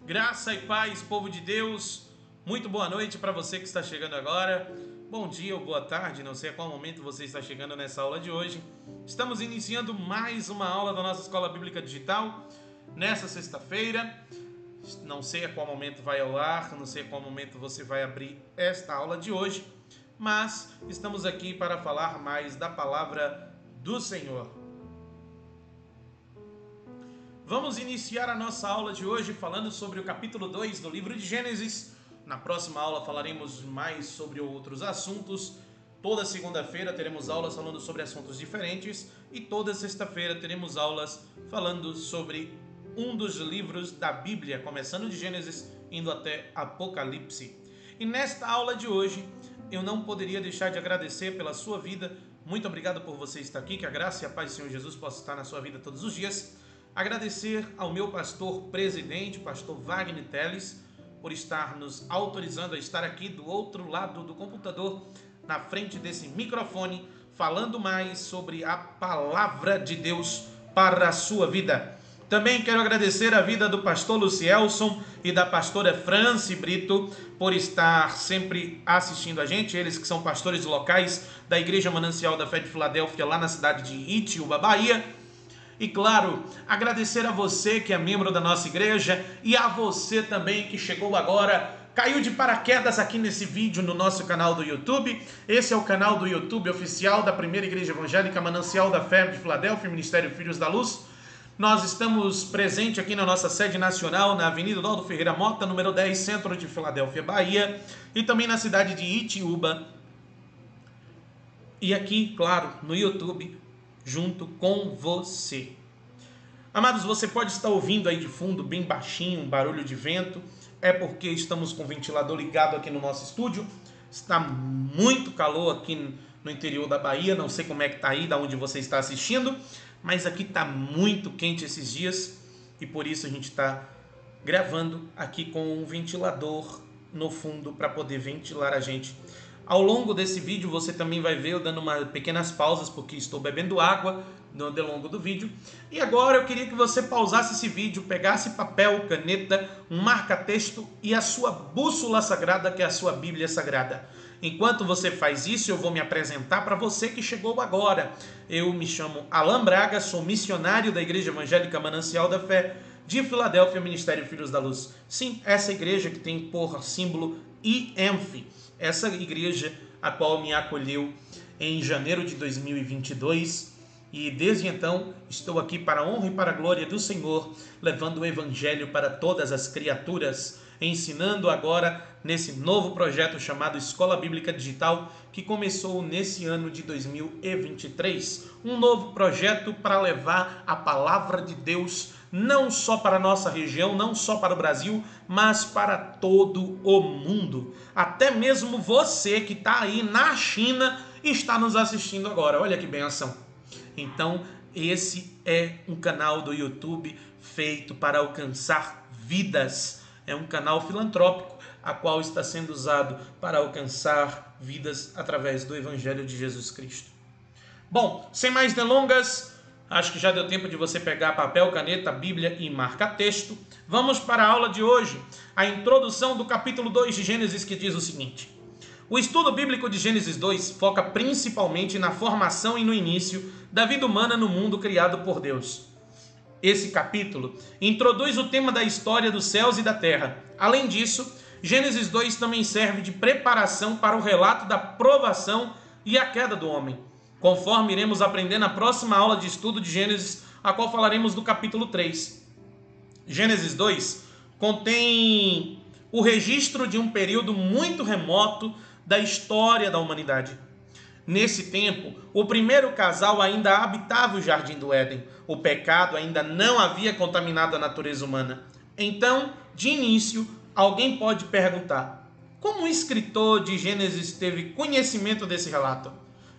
Graça e paz, povo de Deus. Muito boa noite para você que está chegando agora. Bom dia ou boa tarde, não sei a qual momento você está chegando nessa aula de hoje. Estamos iniciando mais uma aula da nossa Escola Bíblica Digital nessa sexta-feira. Não sei a qual momento vai ao ar, não sei a qual momento você vai abrir esta aula de hoje, mas estamos aqui para falar mais da palavra do Senhor. Vamos iniciar a nossa aula de hoje falando sobre o capítulo 2 do livro de Gênesis. Na próxima aula falaremos mais sobre outros assuntos. Toda segunda-feira teremos aulas falando sobre assuntos diferentes e toda sexta-feira teremos aulas falando sobre um dos livros da Bíblia, começando de Gênesis, indo até Apocalipse. E nesta aula de hoje, eu não poderia deixar de agradecer pela sua vida. Muito obrigado por você estar aqui, que a graça e a paz do Senhor Jesus possa estar na sua vida todos os dias. Agradecer ao meu pastor presidente, pastor Wagner Teles, por estar nos autorizando a estar aqui do outro lado do computador, na frente desse microfone, falando mais sobre a palavra de Deus para a sua vida. Também quero agradecer a vida do pastor Lucielson e da pastora Franci Brito por estar sempre assistindo a gente, eles que são pastores locais da Igreja Manancial da Fé de Filadélfia, lá na cidade de Itiúba, Bahia. E claro, agradecer a você que é membro da nossa igreja e a você também que chegou agora, caiu de paraquedas aqui nesse vídeo no nosso canal do YouTube. Esse é o canal do YouTube oficial da Primeira Igreja Evangélica Manancial da Fé de Filadélfia, Ministério Filhos da Luz. Nós estamos presentes aqui na nossa sede nacional, na Avenida Odaldo Ferreira Mota, número 10, centro de Filadélfia, Bahia, e também na cidade de Itiúba. E aqui, claro, no YouTube, junto com você. Amados, você pode estar ouvindo aí de fundo, bem baixinho, um barulho de vento. É porque estamos com o ventilador ligado aqui no nosso estúdio. Está muito calor aqui no interior da Bahia. Não sei como é que está aí, da onde você está assistindo. Mas aqui está muito quente esses dias. E por isso a gente está gravando aqui com um ventilador no fundo para poder ventilar a gente. Ao longo desse vídeo você também vai ver eu dando pequenas pausas porque estou bebendo água no longo do vídeo. E agora eu queria que você pausasse esse vídeo, pegasse papel, caneta, um marca-texto e a sua bússola sagrada, que é a sua Bíblia Sagrada. Enquanto você faz isso, eu vou me apresentar para você que chegou agora. Eu me chamo Alan Braga, sou missionário da Igreja Evangélica Manancial da Fé de Filadélfia, Ministério Filhos da Luz. Sim, essa igreja que tem por símbolo IENF. Essa igreja a qual me acolheu em janeiro de 2022 e desde então estou aqui para a honra e para a glória do Senhor, levando o Evangelho para todas as criaturas, ensinando agora nesse novo projeto chamado Escola Bíblica Digital, que começou nesse ano de 2023. Um novo projeto para levar a palavra de Deus não só para a nossa região, não só para o Brasil, mas para todo o mundo. Até mesmo você que está aí na China está nos assistindo agora. Olha que benção. Então, esse é um canal do YouTube feito para alcançar vidas. É um canal filantrópico, a qual está sendo usado para alcançar vidas através do Evangelho de Jesus Cristo. Bom, sem mais delongas, acho que já deu tempo de você pegar papel, caneta, Bíblia e marca-texto. Vamos para a aula de hoje, a introdução do capítulo 2 de Gênesis, que diz o seguinte: o estudo bíblico de Gênesis 2 foca principalmente na formação e no início da vida humana no mundo criado por Deus. Esse capítulo introduz o tema da história dos céus e da terra. Além disso, Gênesis 2 também serve de preparação para o relato da provação e a queda do homem, conforme iremos aprender na próxima aula de estudo de Gênesis, a qual falaremos do capítulo 3. Gênesis 2 contém o registro de um período muito remoto da história da humanidade. Nesse tempo, o primeiro casal ainda habitava o jardim do Éden. O pecado ainda não havia contaminado a natureza humana. Então, de início, alguém pode perguntar: como o escritor de Gênesis teve conhecimento desse relato,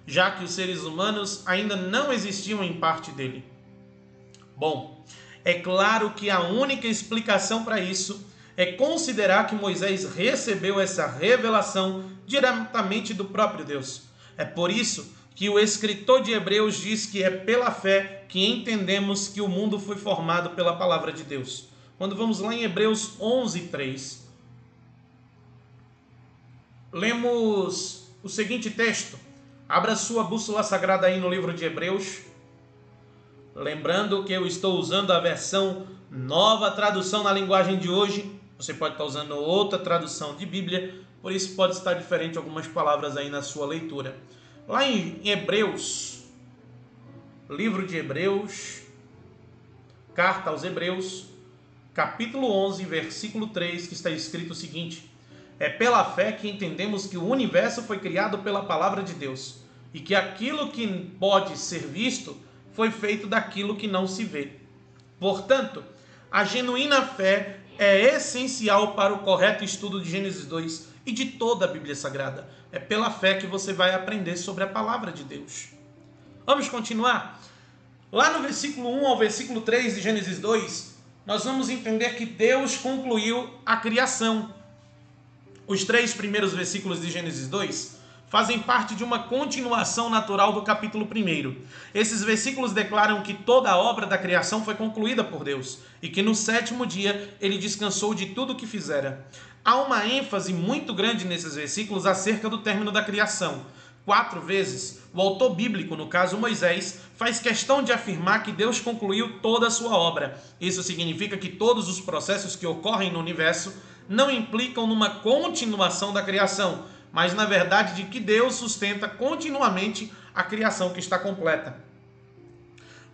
já que os seres humanos ainda não existiam em parte dele? Bom, é claro que a única explicação para isso é considerar que Moisés recebeu essa revelação diretamente do próprio Deus. É por isso que o escritor de Hebreus diz que é pela fé que entendemos que o mundo foi formado pela palavra de Deus. Quando vamos lá em Hebreus 11:3, lemos o seguinte texto. Abra sua bússola sagrada aí no livro de Hebreus. Lembrando que eu estou usando a versão Nova Tradução na linguagem de hoje. Você pode estar usando outra tradução de Bíblia, por isso pode estar diferente algumas palavras aí na sua leitura. Lá em Hebreus, livro de Hebreus, carta aos Hebreus, capítulo 11, versículo 3, que está escrito o seguinte: é pela fé que entendemos que o universo foi criado pela palavra de Deus, e que aquilo que pode ser visto foi feito daquilo que não se vê. Portanto, a genuína fé é essencial para o correto estudo de Gênesis 2 e de toda a Bíblia Sagrada. É pela fé que você vai aprender sobre a palavra de Deus. Vamos continuar? Lá no versículo 1 ao versículo 3 de Gênesis 2, nós vamos entender que Deus concluiu a criação. Os 3 primeiros versículos de Gênesis 2 fazem parte de uma continuação natural do capítulo 1. Esses versículos declaram que toda a obra da criação foi concluída por Deus e que no 7º dia ele descansou de tudo o que fizera. Há uma ênfase muito grande nesses versículos acerca do término da criação. 4 vezes, o autor bíblico, no caso Moisés, faz questão de afirmar que Deus concluiu toda a sua obra. Isso significa que todos os processos que ocorrem no universo não implicam numa continuação da criação, mas na verdade de que Deus sustenta continuamente a criação que está completa.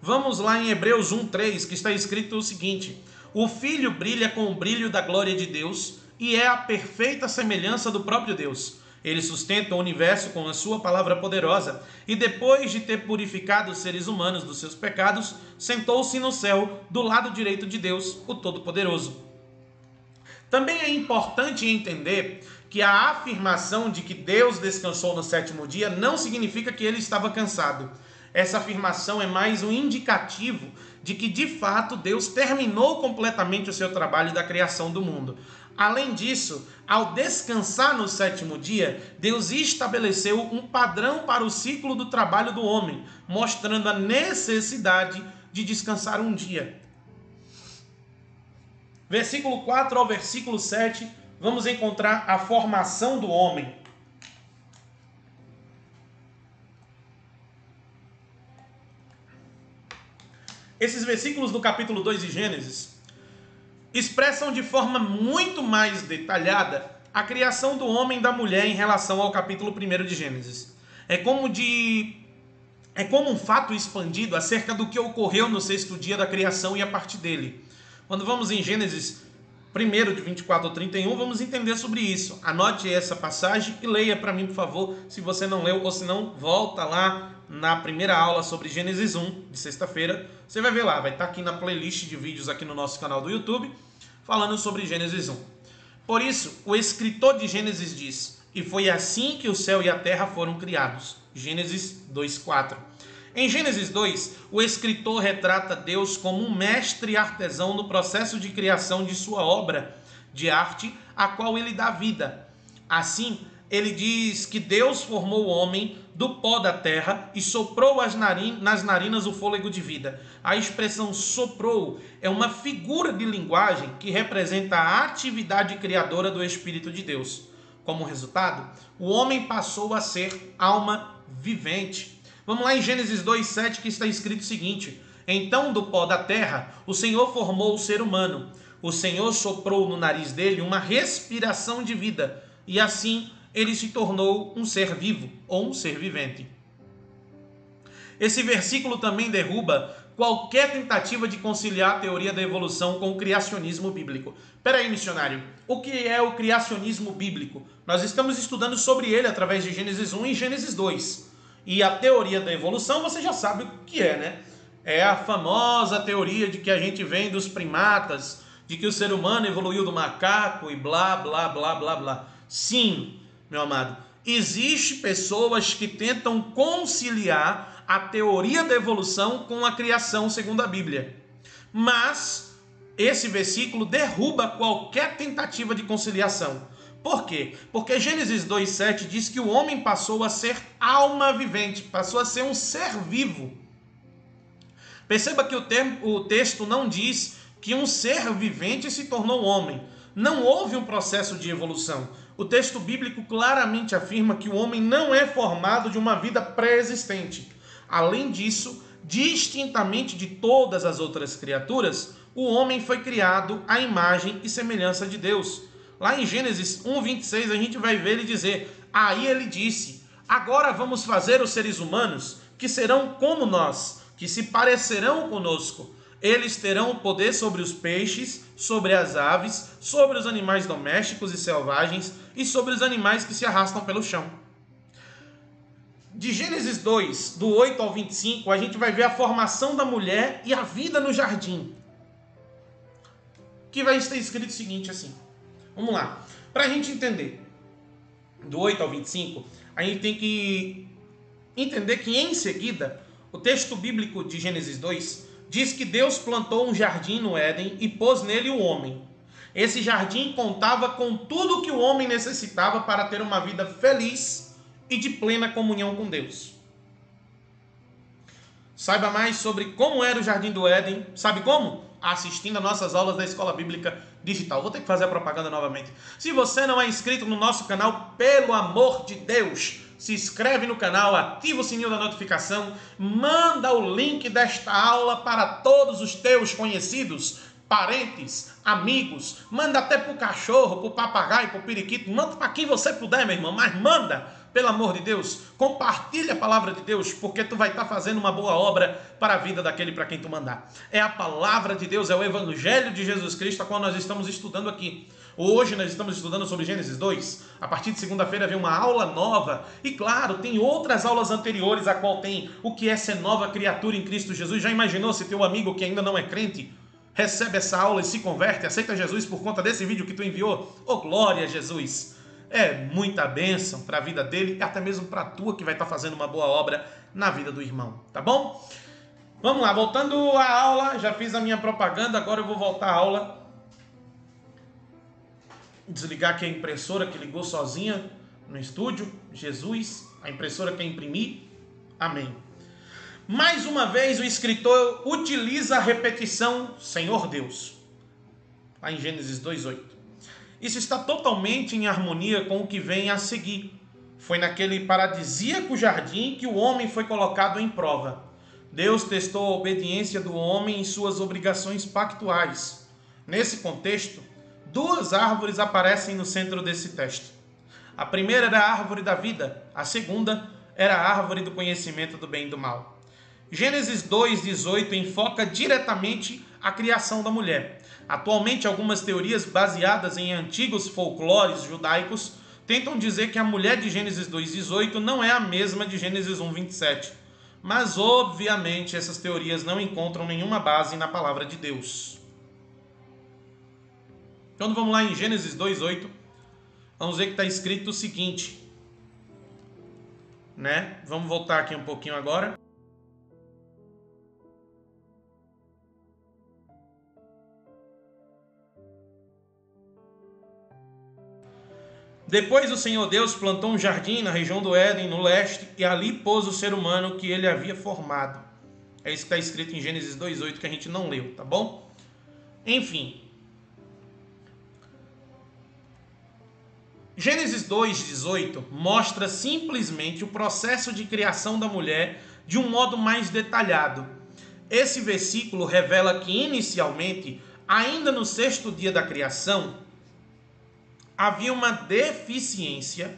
Vamos lá em Hebreus 1:3, que está escrito o seguinte: o Filho brilha com o brilho da glória de Deus e é a perfeita semelhança do próprio Deus. Ele sustenta o universo com a sua palavra poderosa e depois de ter purificado os seres humanos dos seus pecados, sentou-se no céu do lado direito de Deus, o Todo-Poderoso. Também é importante entender que a afirmação de que Deus descansou no 7º dia não significa que ele estava cansado. Essa afirmação é mais um indicativo de que, de fato, Deus terminou completamente o seu trabalho da criação do mundo. Além disso, ao descansar no 7º dia, Deus estabeleceu um padrão para o ciclo do trabalho do homem, mostrando a necessidade de descansar um dia. Versículo 4 ao versículo 7, vamos encontrar a formação do homem. Esses versículos do capítulo 2 de Gênesis expressam de forma muito mais detalhada a criação do homem e da mulher em relação ao capítulo 1 de Gênesis. É como um fato expandido acerca do que ocorreu no 6º dia da criação e a partir dele. Quando vamos em Gênesis 1, de 24 ao 31, vamos entender sobre isso. Anote essa passagem e leia para mim, por favor, se você não leu, ou se não, volta lá na primeira aula sobre Gênesis 1, de sexta-feira. Você vai ver lá, vai estar aqui na playlist de vídeos aqui no nosso canal do YouTube, falando sobre Gênesis 1. Por isso, o escritor de Gênesis diz: e foi assim que o céu e a terra foram criados. Gênesis 2:4. Em Gênesis 2, o escritor retrata Deus como um mestre artesão no processo de criação de sua obra de arte, a qual ele dá vida. Assim, ele diz que Deus formou o homem do pó da terra e soprou nas narinas o fôlego de vida. A expressão soprou é uma figura de linguagem que representa a atividade criadora do Espírito de Deus. Como resultado, o homem passou a ser alma vivente. Vamos lá em Gênesis 2:7, que está escrito o seguinte: então do pó da terra o Senhor formou o ser humano. O Senhor soprou no nariz dele uma respiração de vida, e assim ele se tornou um ser vivo, ou um ser vivente. Esse versículo também derruba qualquer tentativa de conciliar a teoria da evolução com o criacionismo bíblico. Espera aí, missionário, o que é o criacionismo bíblico? Nós estamos estudando sobre ele através de Gênesis 1 e Gênesis 2. E a teoria da evolução você já sabe o que é, né? É a famosa teoria de que a gente vem dos primatas, de que o ser humano evoluiu do macaco e blá, blá, blá, blá, blá. Sim, meu amado, existem pessoas que tentam conciliar a teoria da evolução com a criação segundo a Bíblia. Mas esse versículo derruba qualquer tentativa de conciliação. Por quê? Porque Gênesis 2:7 diz que o homem passou a ser alma vivente, passou a ser um ser vivo. Perceba que o texto não diz que um ser vivente se tornou homem. Não houve um processo de evolução. O texto bíblico claramente afirma que o homem não é formado de uma vida pré-existente. Além disso, distintamente de todas as outras criaturas, o homem foi criado à imagem e semelhança de Deus. Lá em Gênesis 1:26 a gente vai ver ele dizer: aí ele disse, agora vamos fazer os seres humanos que serão como nós, que se parecerão conosco. Eles terão poder sobre os peixes, sobre as aves, sobre os animais domésticos e selvagens e sobre os animais que se arrastam pelo chão. De Gênesis 2, do 8 ao 25, a gente vai ver a formação da mulher e a vida no jardim. Que vai estar escrito o seguinte assim. Vamos lá. Para a gente entender, do 8 ao 25, a gente tem que entender que em seguida, o texto bíblico de Gênesis 2 diz que Deus plantou um jardim no Éden e pôs nele o homem. Esse jardim contava com tudo que o homem necessitava para ter uma vida feliz e de plena comunhão com Deus. Saiba mais sobre como era o jardim do Éden. Sabe como? Assistindo a nossas aulas da Escola Bíblica Digital. Vou ter que fazer a propaganda novamente. Se você não é inscrito no nosso canal, pelo amor de Deus, se inscreve no canal, ativa o sininho da notificação, manda o link desta aula para todos os teus conhecidos, parentes, amigos, manda até para o cachorro, para o papagaio, para o periquito, manda para quem você puder, meu irmão, mas manda, pelo amor de Deus, compartilha a palavra de Deus, porque tu vai estar fazendo uma boa obra para a vida daquele para quem tu mandar. É a palavra de Deus, é o Evangelho de Jesus Cristo, a qual nós estamos estudando aqui. Hoje nós estamos estudando sobre Gênesis 2. A partir de segunda-feira vem uma aula nova. E claro, tem outras aulas anteriores, a qual tem o que é ser nova criatura em Cristo Jesus. Já imaginou se teu amigo que ainda não é crente recebe essa aula e se converte, aceita Jesus por conta desse vídeo que tu enviou? Oh, glória a Jesus! É muita bênção para a vida dele e até mesmo para a tua, que vai estar fazendo uma boa obra na vida do irmão, tá bom? Vamos lá, voltando à aula, já fiz a minha propaganda, agora eu vou voltar à aula. Desligar aqui a impressora que ligou sozinha no estúdio. Jesus, a impressora quer imprimir. Amém. Mais uma vez o escritor utiliza a repetição Senhor Deus, lá em Gênesis 2:8. Isso está totalmente em harmonia com o que vem a seguir. Foi naquele paradisíaco jardim que o homem foi colocado em prova. Deus testou a obediência do homem em suas obrigações pactuais. Nesse contexto, duas árvores aparecem no centro desse teste. A primeira era a árvore da vida, a segunda era a árvore do conhecimento do bem e do mal. Gênesis 2:18 enfoca diretamente a criação da mulher. Atualmente, algumas teorias baseadas em antigos folclores judaicos tentam dizer que a mulher de Gênesis 2:18 não é a mesma de Gênesis 1:27. Mas, obviamente, essas teorias não encontram nenhuma base na palavra de Deus. Então vamos lá em Gênesis 2:8, vamos ver que está escrito o seguinte, né? Vamos voltar aqui um pouquinho agora. Depois o Senhor Deus plantou um jardim na região do Éden, no leste, e ali pôs o ser humano que ele havia formado. É isso que está escrito em Gênesis 2:8, que a gente não leu, tá bom? Enfim. Gênesis 2:18 mostra simplesmente o processo de criação da mulher de um modo mais detalhado. Esse versículo revela que inicialmente, ainda no 6º dia da criação, havia uma deficiência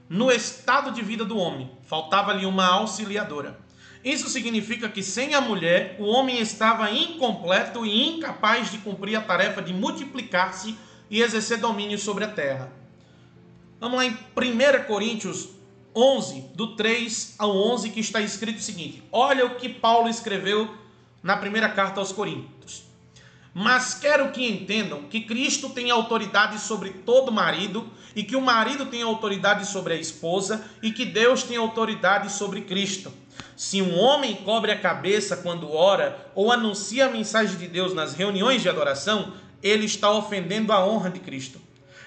no estado de vida do homem. Faltava-lhe uma auxiliadora. Isso significa que sem a mulher, o homem estava incompleto e incapaz de cumprir a tarefa de multiplicar-se e exercer domínio sobre a terra. Vamos lá em 1 Coríntios 11, do 3 ao 11, que está escrito o seguinte. Olha o que Paulo escreveu na primeira carta aos Coríntios. Mas quero que entendam que Cristo tem autoridade sobre todo marido, e que o marido tem autoridade sobre a esposa, e que Deus tem autoridade sobre Cristo. Se um homem cobre a cabeça quando ora, ou anuncia a mensagem de Deus nas reuniões de adoração, ele está ofendendo a honra de Cristo.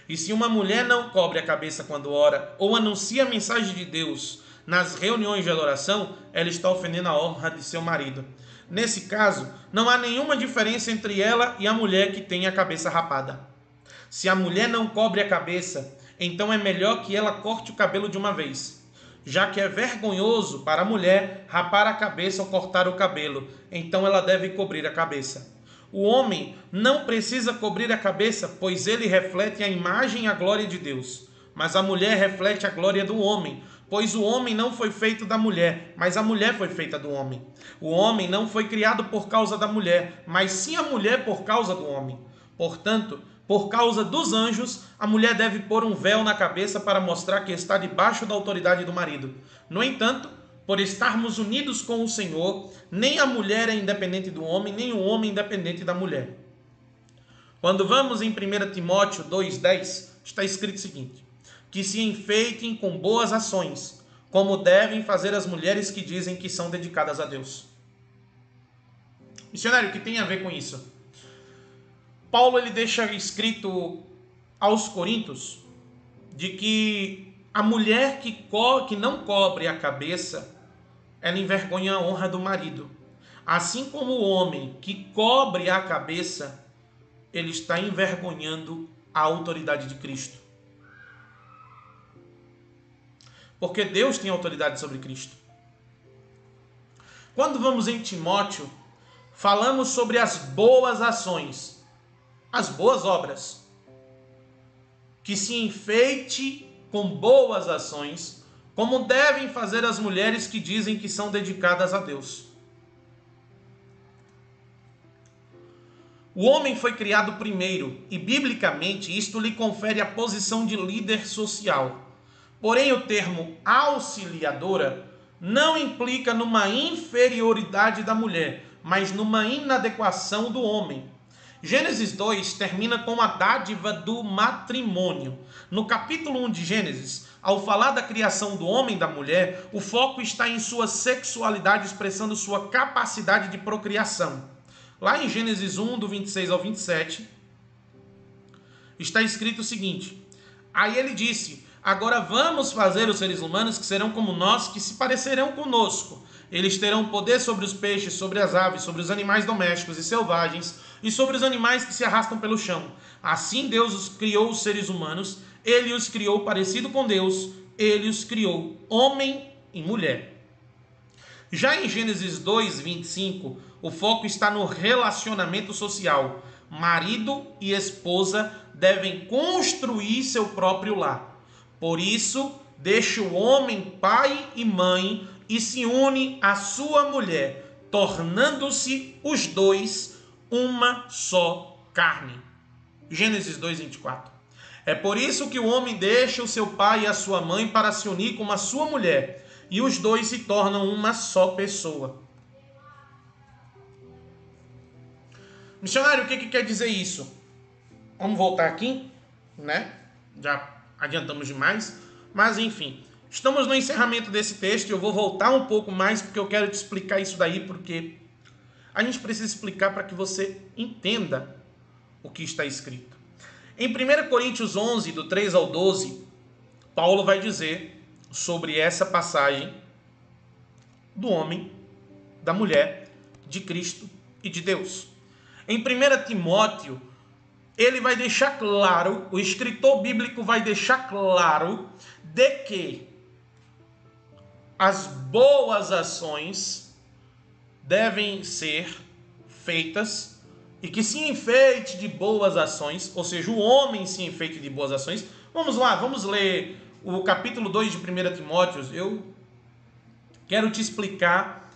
E se uma mulher não cobre a cabeça quando ora, ou anuncia a mensagem de Deus nas reuniões de adoração, ela está ofendendo a honra de seu marido. Nesse caso, não há nenhuma diferença entre ela e a mulher que tem a cabeça rapada. Se a mulher não cobre a cabeça, então é melhor que ela corte o cabelo de uma vez, já que é vergonhoso para a mulher rapar a cabeça ou cortar o cabelo, então ela deve cobrir a cabeça. O homem não precisa cobrir a cabeça, pois ele reflete a imagem e a glória de Deus. Mas a mulher reflete a glória do homem, pois o homem não foi feito da mulher, mas a mulher foi feita do homem. O homem não foi criado por causa da mulher, mas sim a mulher por causa do homem. Portanto, por causa dos anjos, a mulher deve pôr um véu na cabeça para mostrar que está debaixo da autoridade do marido. No entanto, por estarmos unidos com o Senhor, nem a mulher é independente do homem, nem o homem independente da mulher. Quando vamos em 1 Timóteo 2,10, está escrito o seguinte: que se enfeitem com boas ações, como devem fazer as mulheres que dizem que são dedicadas a Deus. Missionário, o que tem a ver com isso? Paulo ele deixa escrito aos Coríntios de que a mulher que não cobre a cabeça, ela envergonha a honra do marido. Assim como o homem que cobre a cabeça, ele está envergonhando a autoridade de Cristo. Porque Deus tem autoridade sobre Cristo. Quando vamos em Timóteo, falamos sobre as boas ações, as boas obras. Que se enfeite com boas ações, como devem fazer as mulheres que dizem que são dedicadas a Deus. O homem foi criado primeiro e, biblicamente, isto lhe confere a posição de líder social. Porém, o termo auxiliadora não implica numa inferioridade da mulher, mas numa inadequação do homem. Gênesis 2 termina com a dádiva do matrimônio. No capítulo 1 de Gênesis, ao falar da criação do homem e da mulher, o foco está em sua sexualidade, expressando sua capacidade de procriação. Lá em Gênesis 1, do 26 ao 27, está escrito o seguinte: aí ele disse: agora vamos fazer os seres humanos que serão como nós, que se parecerão conosco. Eles terão poder sobre os peixes, sobre as aves, sobre os animais domésticos e selvagens, e sobre os animais que se arrastam pelo chão. Assim Deus os criou os seres humanos, ele os criou parecido com Deus, ele os criou homem e mulher. Já em Gênesis 2, 25, o foco está no relacionamento social. Marido e esposa devem construir seu próprio lar. Por isso, deixa o homem pai e mãe e se une à sua mulher, tornando-se os dois uma só carne. Gênesis 2, 24. É por isso que o homem deixa o seu pai e a sua mãe para se unir com a sua mulher, e os dois se tornam uma só pessoa. Missionário, o que quer dizer isso? Vamos voltar aqui, né? Já adiantamos demais, mas enfim. Estamos no encerramento desse texto e eu vou voltar um pouco mais porque eu quero te explicar isso daí, porque a gente precisa explicar para que você entenda o que está escrito. Em 1 Coríntios 11, do 3 ao 12, Paulo vai dizer sobre essa passagem do homem, da mulher, de Cristo e de Deus. Em 1 Timóteo, ele vai deixar claro, o escritor bíblico vai deixar claro de que as boas ações devem ser feitas e que se enfeite de boas ações, ou seja, o homem se enfeite de boas ações. Vamos lá, vamos ler o capítulo 2 de 1 Timóteo. Eu quero te explicar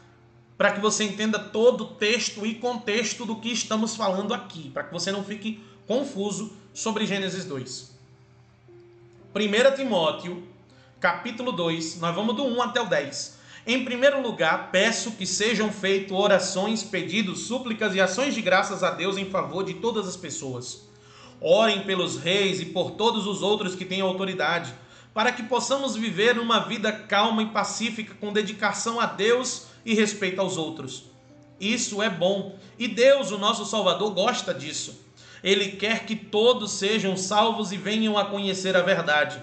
para que você entenda todo o texto e contexto do que estamos falando aqui, para que você não fique confuso sobre Gênesis 2. 1 Timóteo, capítulo 2, nós vamos do 1 até o 10. Em primeiro lugar, peço que sejam feitas orações, pedidos, súplicas e ações de graças a Deus em favor de todas as pessoas. Orem pelos reis e por todos os outros que têm autoridade, para que possamos viver uma vida calma e pacífica com dedicação a Deus e respeito aos outros. Isso é bom, e Deus, o nosso Salvador, gosta disso. Ele quer que todos sejam salvos e venham a conhecer a verdade.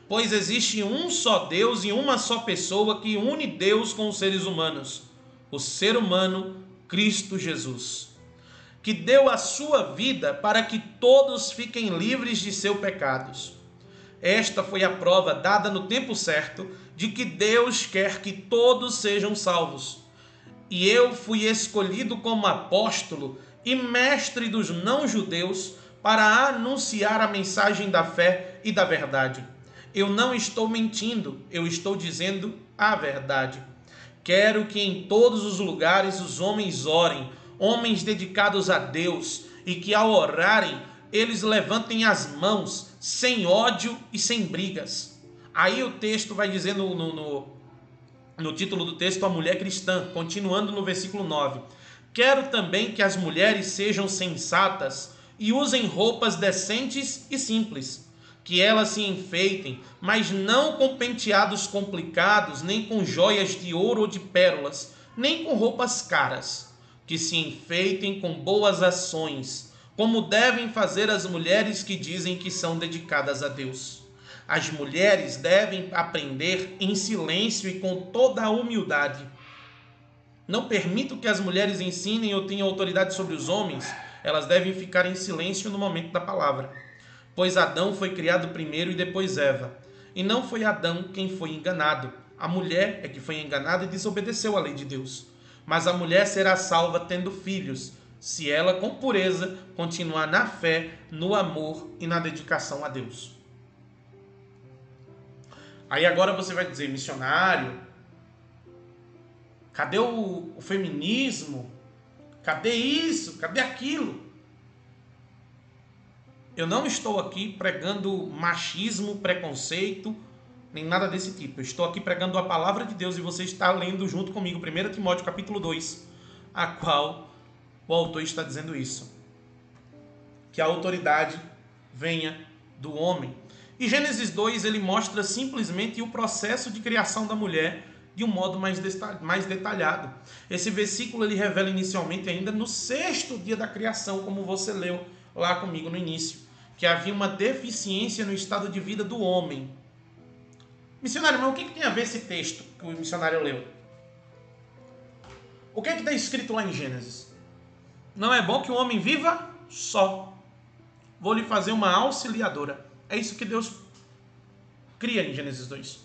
Pois existe um só Deus e uma só pessoa que une Deus com os seres humanos, o ser humano Cristo Jesus, que deu a sua vida para que todos fiquem livres de seus pecados. Esta foi a prova dada no tempo certo de que Deus quer que todos sejam salvos. E eu fui escolhido como apóstolo e mestre dos não-judeus para anunciar a mensagem da fé e da verdade. Eu não estou mentindo, eu estou dizendo a verdade. Quero que em todos os lugares os homens orem, homens dedicados a Deus, e que ao orarem eles levantem as mãos, sem ódio e sem brigas. Aí o texto vai dizer no título do texto, a mulher cristã, continuando no versículo 9. Quero também que as mulheres sejam sensatas e usem roupas decentes e simples, que elas se enfeitem, mas não com penteados complicados, nem com joias de ouro ou de pérolas, nem com roupas caras, que se enfeitem com boas ações, como devem fazer as mulheres que dizem que são dedicadas a Deus. As mulheres devem aprender em silêncio e com toda a humildade. Não permito que as mulheres ensinem ou tenham autoridade sobre os homens, elas devem ficar em silêncio no momento da palavra. Pois Adão foi criado primeiro e depois Eva. E não foi Adão quem foi enganado. A mulher é que foi enganada e desobedeceu à lei de Deus. Mas a mulher será salva tendo filhos, se ela com pureza continuar na fé, no amor e na dedicação a Deus. Aí agora você vai dizer, missionário, cadê o feminismo? Cadê isso? Cadê aquilo? Eu não estou aqui pregando machismo, preconceito, nem nada desse tipo. Eu estou aqui pregando a palavra de Deus e você está lendo junto comigo 1 Timóteo capítulo 2, a qual o autor está dizendo isso. Que a autoridade venha do homem. E Gênesis 2, ele mostra simplesmente o processo de criação da mulher de um modo mais detalhado. Esse versículo ele revela inicialmente ainda no 6º dia da criação, como você leu lá comigo no início, que havia uma deficiência no estado de vida do homem. Missionário, mas o que tem a ver esse texto que o missionário leu? O que está escrito lá em Gênesis? Não é bom que o homem viva só. Vou lhe fazer uma auxiliadora. É isso que Deus cria em Gênesis 2.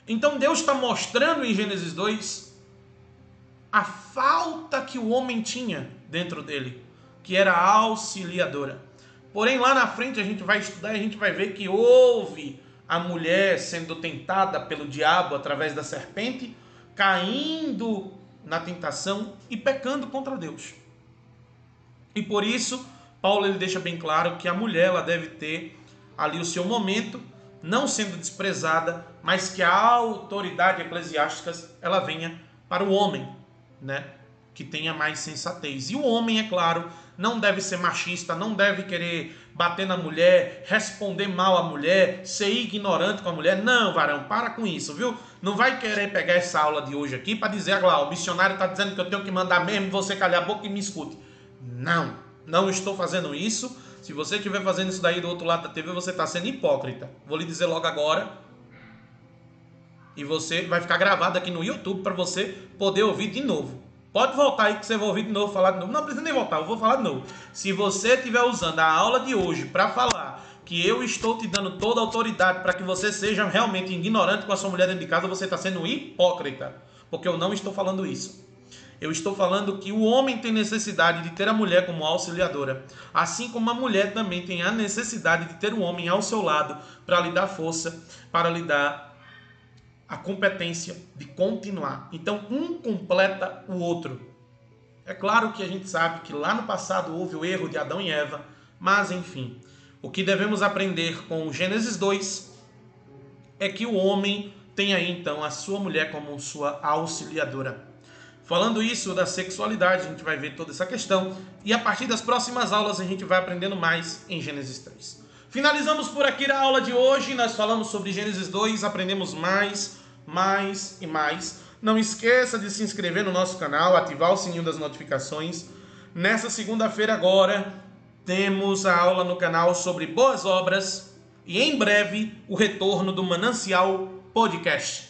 Então Deus está mostrando em Gênesis 2 a falta que o homem tinha dentro dele, que era a auxiliadora. Porém, lá na frente a gente vai estudar e a gente vai ver que houve a mulher sendo tentada pelo diabo através da serpente, caindo na tentação e pecando contra Deus. E por isso, Paulo ele deixa bem claro que a mulher ela deve ter ali o seu momento, não sendo desprezada, mas que a autoridade eclesiástica ela venha para o homem, né? Que tenha mais sensatez. E o homem, é claro, não deve ser machista, não deve querer bater na mulher, responder mal à mulher, ser ignorante com a mulher. Não, varão, para com isso, viu? Não vai querer pegar essa aula de hoje aqui para dizer, o missionário está dizendo que eu tenho que mandar mesmo, você calhar a boca e me escute. Não, não estou fazendo isso. Se você estiver fazendo isso daí do outro lado da TV, você está sendo hipócrita. Vou lhe dizer logo agora. E você vai ficar gravado aqui no YouTube para você poder ouvir de novo. Pode voltar aí que você vai ouvir de novo, falar de novo. Não precisa nem voltar, eu vou falar de novo. Se você estiver usando a aula de hoje para falar que eu estou te dando toda a autoridade para que você seja realmente ignorante com a sua mulher dentro de casa, você está sendo hipócrita. Porque eu não estou falando isso. Eu estou falando que o homem tem necessidade de ter a mulher como auxiliadora, assim como a mulher também tem a necessidade de ter o homem ao seu lado para lhe dar força, para lhe dar a competência de continuar. Então, um completa o outro. É claro que a gente sabe que lá no passado houve o erro de Adão e Eva, mas enfim, o que devemos aprender com Gênesis 2 é que o homem tem aí então a sua mulher como sua auxiliadora. Falando isso da sexualidade, a gente vai ver toda essa questão. E a partir das próximas aulas a gente vai aprendendo mais em Gênesis 3. Finalizamos por aqui a aula de hoje. Nós falamos sobre Gênesis 2, aprendemos mais e mais. Não esqueça de se inscrever no nosso canal, ativar o sininho das notificações. Nessa segunda-feira agora, temos a aula no canal sobre boas obras. e em breve o retorno do Manancial Podcast.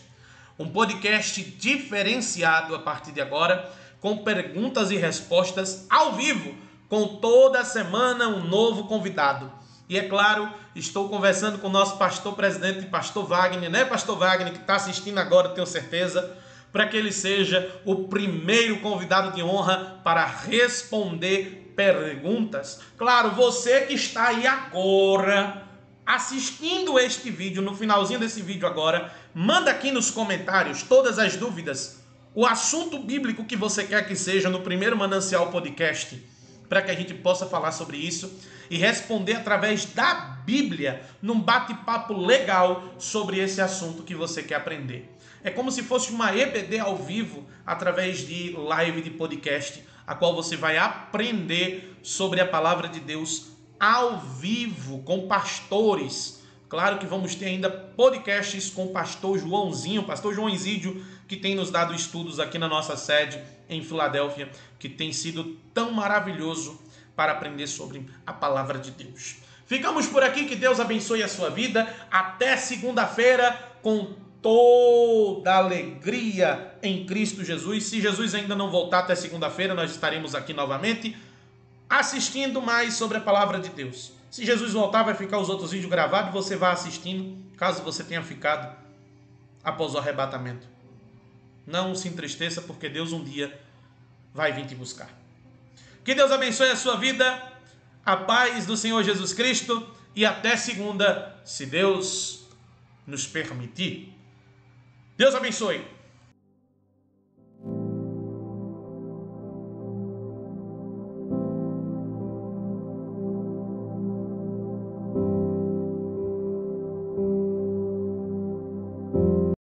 Um podcast diferenciado a partir de agora, com perguntas e respostas ao vivo, com toda semana um novo convidado. E é claro, estou conversando com o nosso pastor presidente, pastor Wagner, né, pastor Wagner, que está assistindo agora, tenho certeza, para que ele seja o primeiro convidado de honra para responder perguntas. Claro, você que está aí agora assistindo este vídeo, no finalzinho desse vídeo agora, manda aqui nos comentários todas as dúvidas, o assunto bíblico que você quer que seja no primeiro Manancial Podcast, para que a gente possa falar sobre isso e responder através da Bíblia, num bate-papo legal sobre esse assunto que você quer aprender. É como se fosse uma EBD ao vivo, através de live de podcast, a qual você vai aprender sobre a palavra de Deus ao vivo, com pastores. Claro que vamos ter ainda podcasts com o pastor Joãozinho, pastor João Isídio, que tem nos dado estudos aqui na nossa sede em Filadélfia, que tem sido tão maravilhoso para aprender sobre a palavra de Deus. Ficamos por aqui, que Deus abençoe a sua vida. Até segunda-feira, com toda alegria em Cristo Jesus. Se Jesus ainda não voltar até segunda-feira, nós estaremos aqui novamente assistindo mais sobre a palavra de Deus. Se Jesus voltar, vai ficar os outros vídeos gravados, você vai assistindo, caso você tenha ficado após o arrebatamento. Não se entristeça, porque Deus um dia vai vir te buscar. Que Deus abençoe a sua vida, a paz do Senhor Jesus Cristo, e até segunda, se Deus nos permitir. Deus abençoe.